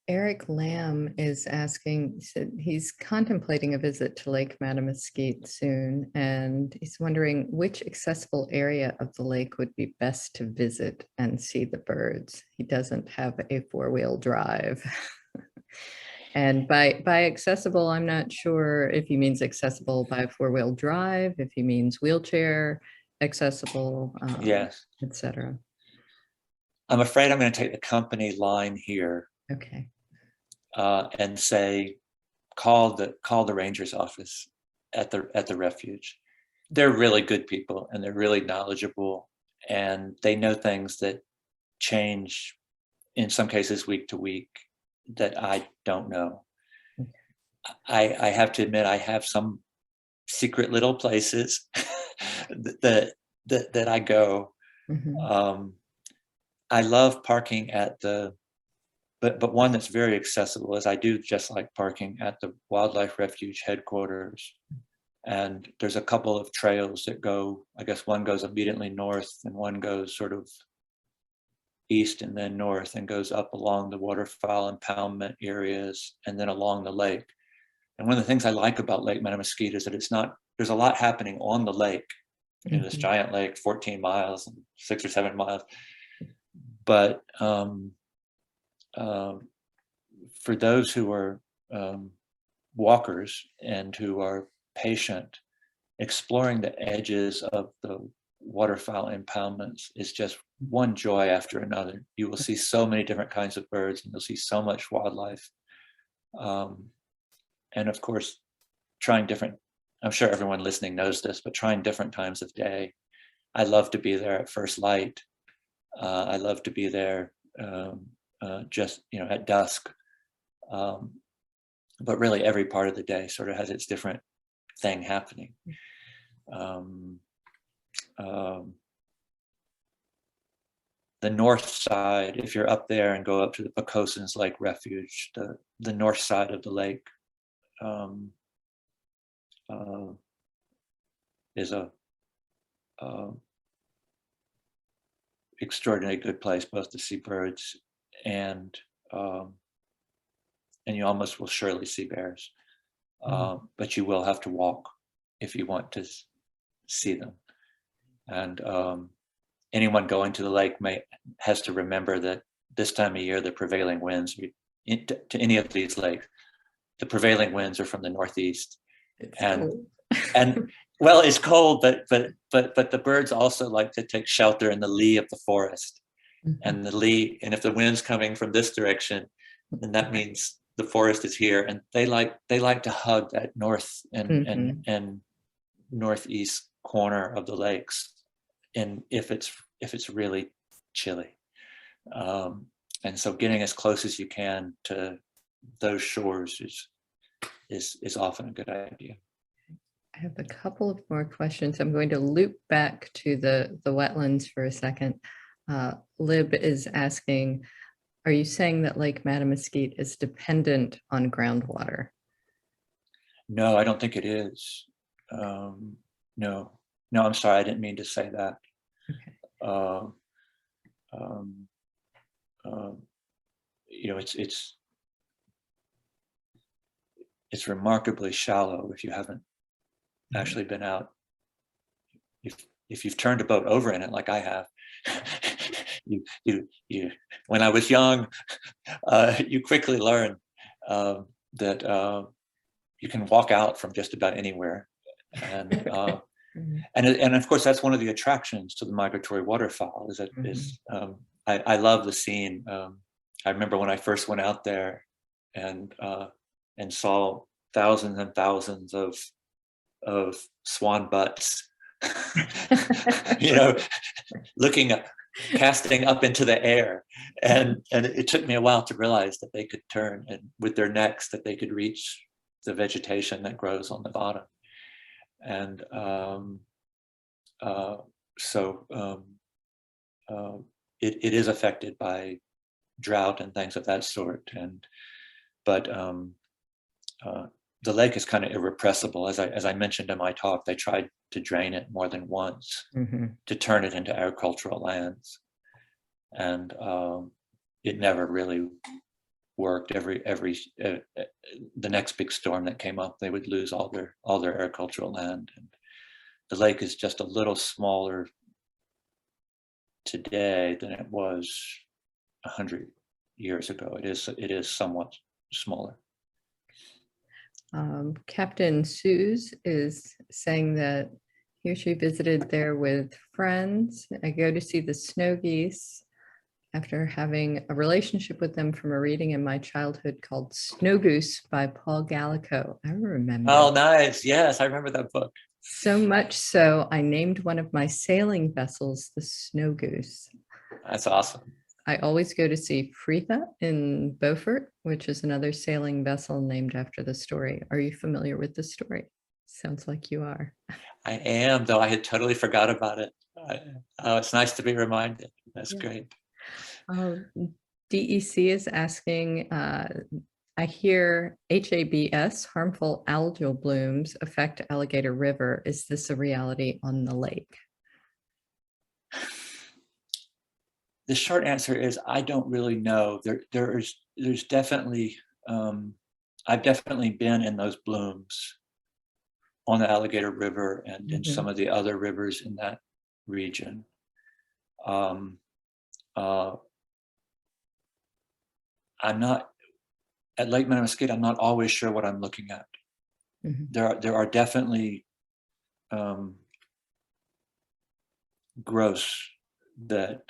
Eric Lamb is asking, he said he's contemplating a visit to Lake Mattamuskeet soon, and he's wondering which accessible area of the lake would be best to visit and see the birds. He doesn't have a four-wheel drive. And by accessible, I'm not sure if he means accessible by four-wheel drive, if he means wheelchair accessible, Yes, etc. I'm afraid I'm going to take the company line here. Okay. And say, call the ranger's office at the refuge. They're really good people, and they're really knowledgeable, and they know things that change in some cases week to week that I don't know. I have to admit, I have some secret little places that I go. Mm-hmm. I love parking at the but one that's very accessible is I do just like parking at the Wildlife Refuge headquarters. And there's a couple of trails that go, I guess one goes immediately north and one goes sort of east and then north and goes up along the waterfowl impoundment areas and then along the lake. And one of the things I like about Lake Mattamuskeet is that there's a lot happening on the lake, in this giant lake, 14 miles, 6 or 7 miles. But for those who are walkers and who are patient, exploring the edges of the waterfowl impoundments is just one joy after another. You will see so many different kinds of birds, and you'll see so much wildlife. And of course, trying different, I'm sure everyone listening knows this, but trying different times of day. I love to be there at first light. I love to be there just at dusk, but really every part of the day sort of has its different thing happening. The north side, if you're up there and go up to the Pecosens Lake Refuge, the north side of the lake is a extraordinarily good place both to see birds and you almost will surely see bears, but you will have to walk if you want to see them. And anyone going to the lake has to remember that this time of year the prevailing winds to any of these lakes, the prevailing winds are from the northeast. And well, it's cold, but the birds also like to take shelter in the lee of the forest. And the lee, and if the wind's coming from this direction, then that means the forest is here, and they like to hug that north and northeast corner of the lakes, and if it's really chilly, and so getting as close as you can to those shores is often a good idea. I have a couple of more questions. I'm going to loop back to the wetlands for a second. Lib is asking, are you saying that Lake Mattamuskeet is dependent on groundwater? No, I don't think it is. No, I'm sorry, I didn't mean to say that. Okay. It's remarkably shallow if you haven't actually been out. If you've turned a boat over in it like I have, you when I was young, you quickly learn that you can walk out from just about anywhere, and of course that's one of the attractions to the migratory waterfowl. I love the scene. I remember when I first went out there and saw thousands and thousands of swan butts, looking casting up into the air. And it took me a while to realize that they could turn, and with their necks that they could reach the vegetation that grows on the bottom. And it is affected by drought and things of that sort. But the lake is kind of irrepressible. As I mentioned in my talk, they tried to drain it more than once to turn it into agricultural lands, and it never really worked. The next big storm that came up, they would lose all their agricultural land. And the lake is just a little smaller today than it was 100 years ago. It is somewhat smaller. Captain Suze is saying that he or she visited there with friends. I go to see the snow geese after having a relationship with them from a reading in my childhood called Snow Goose by Paul Gallico. I remember. Oh, nice. Yes, I remember that book. So much so, I named one of my sailing vessels the Snow Goose. That's awesome. I always go to see Fritha in Beaufort, which is another sailing vessel named after the story. Are you familiar with the story? Sounds like you are. I am, though I had totally forgot about it. It's nice to be reminded. That's great. DEC is asking, I hear HABS, harmful algal blooms, affect Alligator River. Is this a reality on the lake? The short answer is I don't really know. There's definitely, I've definitely been in those blooms on the Alligator River and in some of the other rivers in that region. I'm not, at Lake Mattamuskeet, I'm not always sure what I'm looking at. There are definitely growths that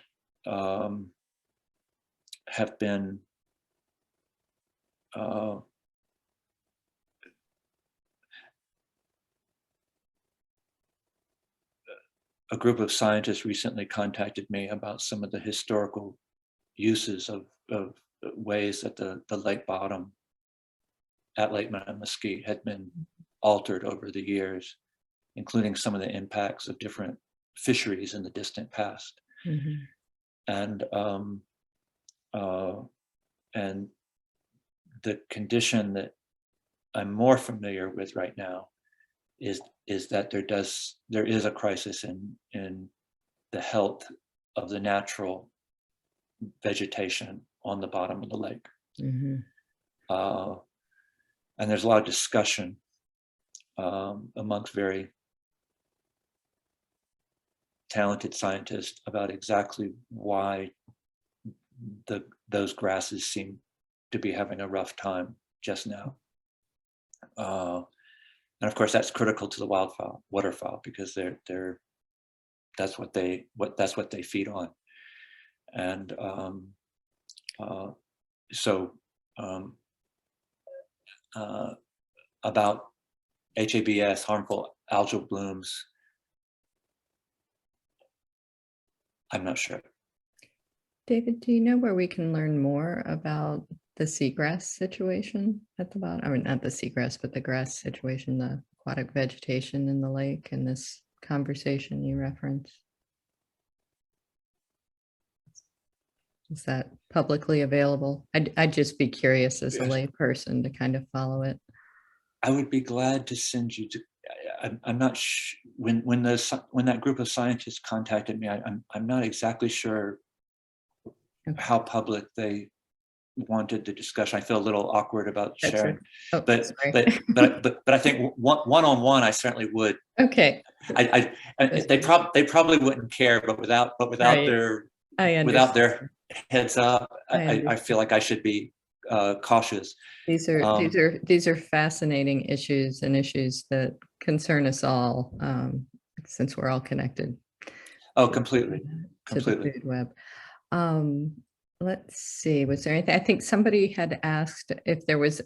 have been a group of scientists recently contacted me about some of the historical uses of ways that the lake bottom at Lake Mattamuskeet had been altered over the years, including some of the impacts of different fisheries in the distant past. And the condition that I'm more familiar with right now is that there is a crisis in the health of the natural vegetation on the bottom of the lake. And there's a lot of discussion amongst very talented scientists about exactly why those grasses seem to be having a rough time just now. And of course, that's critical to the waterfowl because that's what they feed on. And about HABS, harmful algal blooms, I'm not sure. David, do you know where we can learn more about the seagrass situation at the bottom? I mean, not the seagrass, but the grass situation, the aquatic vegetation in the lake in this conversation you referenced? Is that publicly available? I'd just be curious as a lay person to kind of follow it. I would be glad to send you to. I'm not when that group of scientists contacted me. I'm not exactly sure how public they wanted the discussion. I feel a little awkward about sharing, but I think one-on-one I certainly would. Okay. They probably wouldn't care, but without their heads up, I feel like I should be cautious. These are fascinating issues and issues that concern us all, since we're all connected. Oh, completely. To the food web. Let's see, was there anything? I think somebody had asked if there was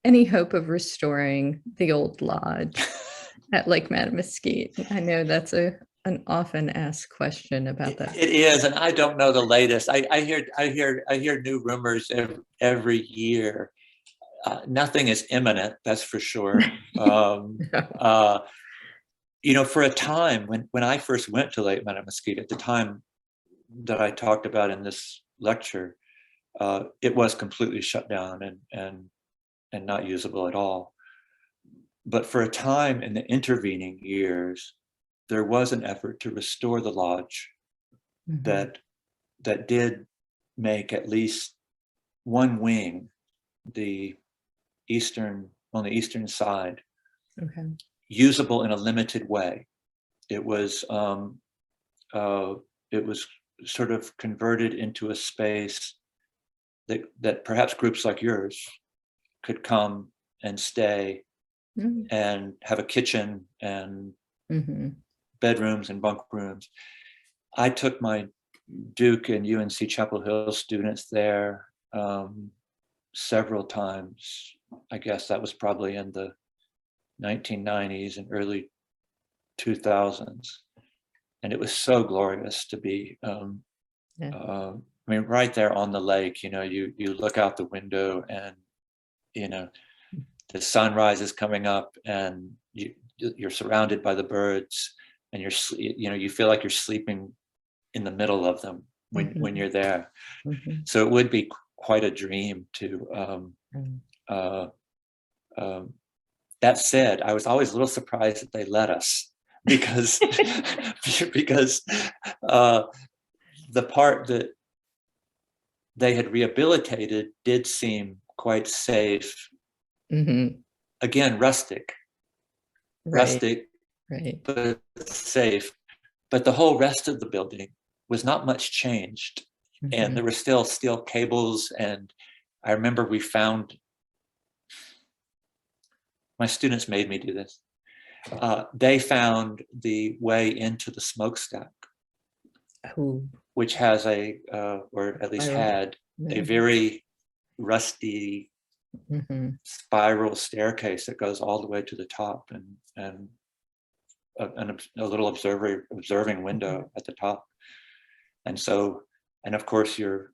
any hope of restoring the old lodge at Lake Mattamuskeet. I know that's a an often asked question about that. It is, and I don't know the latest. I hear new rumors every year. Nothing is imminent, that's for sure. For a time when I first went to Lake Mattamuskeet, at the time that I talked about in this lecture, it was completely shut down and not usable at all. But for a time in the intervening years, there was an effort to restore the lodge that did make at least one wing, on the eastern side, usable in a limited way. It was sort of converted into a space that perhaps groups like yours could come and stay and have a kitchen and bedrooms and bunk rooms. I took my Duke and UNC Chapel Hill students there several times. I guess that was probably in the 1990s and early 2000s. And it was so glorious to be, right there on the lake. You look out the window and, the sunrise is coming up and you're surrounded by the birds and you feel like you're sleeping in the middle of them when you're there. So it would be quite a dream to, that said, I was always a little surprised that they let us because the part that they had rehabilitated did seem quite safe. Again, rustic, but safe. But the whole rest of the building was not much changed. And there were still steel cables. And I remember my students made me do this. They found the way into the smokestack, which has or at least had a very rusty spiral staircase that goes all the way to the top and a little observing window at the top. And so, and of course there's,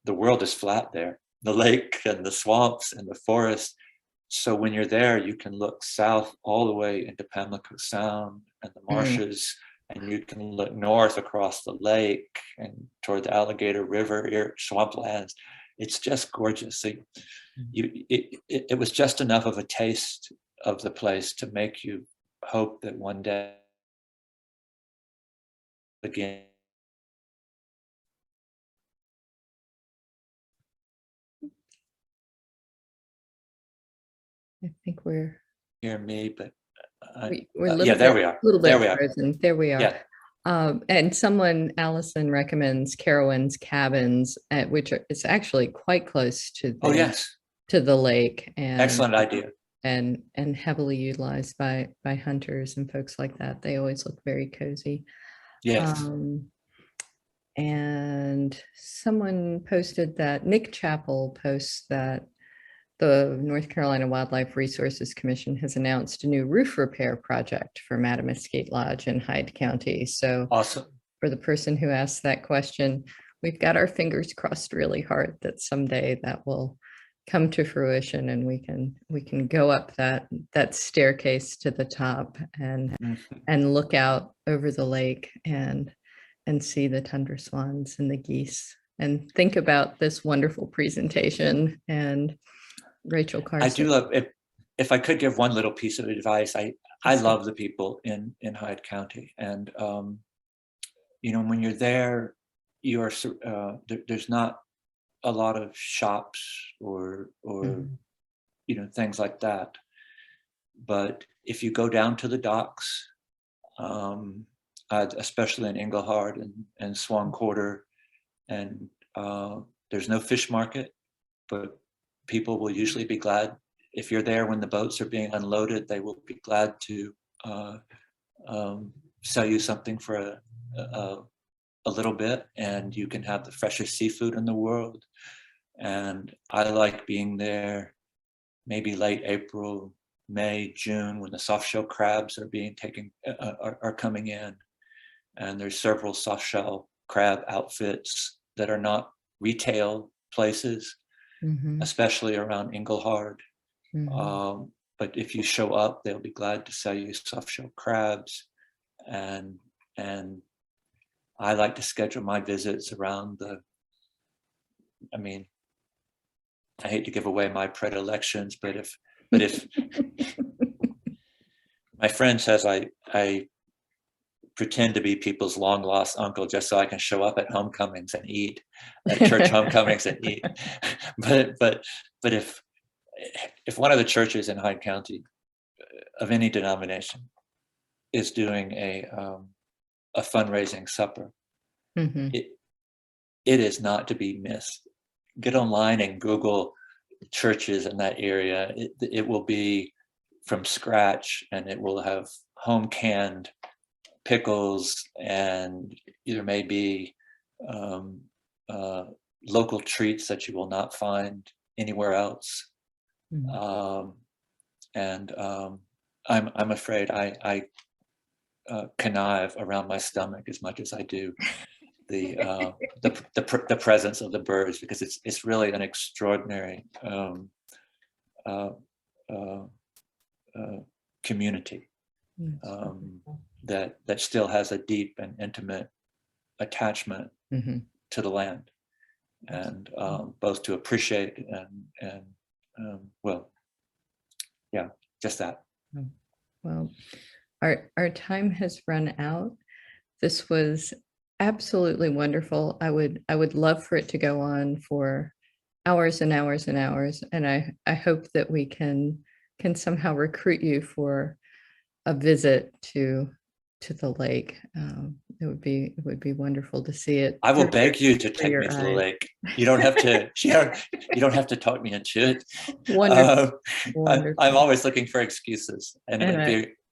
the world is flat there, the lake and the swamps and the forest. So when you're there, you can look south all the way into Pamlico Sound and the marshes, and you can look north across the lake and toward the Alligator River, swamplands. It's just gorgeous. So it was just enough of a taste of the place to make you hope that one day again. I think we're hear me, but we're there we are. A little bit there we are. Frozen. There we are. Yeah. And Allison recommends Carowinds Cabins, which is actually quite close to the lake. And excellent idea. And heavily utilized by hunters and folks like that. They always look very cozy. Yes. And someone posted that Nick Chappell posts that the North Carolina Wildlife Resources Commission has announced a new roof repair project for Mattamuskeet Lodge in Hyde County. So awesome. For the person who asked that question, we've got our fingers crossed really hard that someday that will come to fruition and we can go up that staircase to the top and look out over the lake and see the tundra swans and the geese and think about this wonderful presentation and Rachel Carson. I do love it. If I could give one little piece of advice, I love the people in Hyde County, and when you're there, you are there's not a lot of shops or things like that. But if you go down to the docks, especially in Englehart and Swan Quarter, and there's no fish market, but people will usually be glad if you're there when the boats are being unloaded. They will be glad to sell you something for a little bit, and you can have the freshest seafood in the world. And I like being there maybe late April, May, June, when the soft-shell crabs are being taken, are coming in. And there's several soft-shell crab outfits that are not retail places, especially around Englehard. But if you show up, they'll be glad to sell you soft-shell crabs. And I like to schedule my visits around I hate to give away my predilections, but if my friend says I pretend to be people's long lost uncle just so I can show up at homecomings and eat, at church homecomings and eat. But if one of the churches in Hyde County of any denomination is doing a fundraising supper, it is not to be missed. Get online and Google churches in that area. It will be from scratch, and it will have home canned pickles, and there may be local treats that you will not find anywhere else. I'm afraid I connive around my stomach as much as I do the presence of the birds, because it's really an extraordinary community that still has a deep and intimate attachment to the land, and both to appreciate and well, yeah, just that. Well, our time has run out. This was absolutely wonderful. I would love for it to go on for hours and hours and hours, and I hope that we can somehow recruit you for a visit to the lake. It would be wonderful to see it. I will beg you to take me to the lake. You don't have to. You don't have to talk me into it. Wonderful. Wonderful. I'm always looking for excuses, and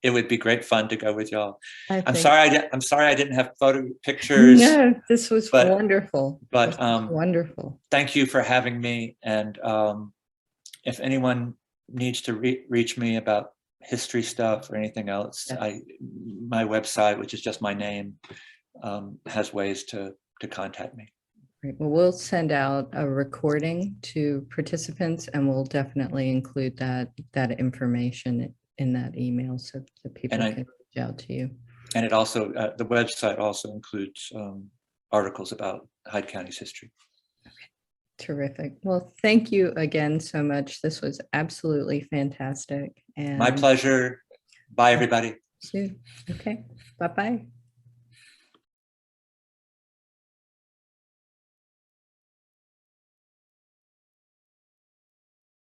it would be great fun to go with y'all. I'm sorry I didn't have photo pictures. No, this was wonderful. But wonderful. Thank you for having me. And if anyone needs to reach me about history stuff or anything else, my website, which is just my name, has ways to contact me. Great. Well, we'll send out a recording to participants, and we'll definitely include that information in that email so that people can reach out to you. And it also, the website also includes articles about Hyde County's history. Okay. Terrific. Well, thank you again so much. This was absolutely fantastic. And my pleasure. Bye, everybody. Okay. Bye-bye.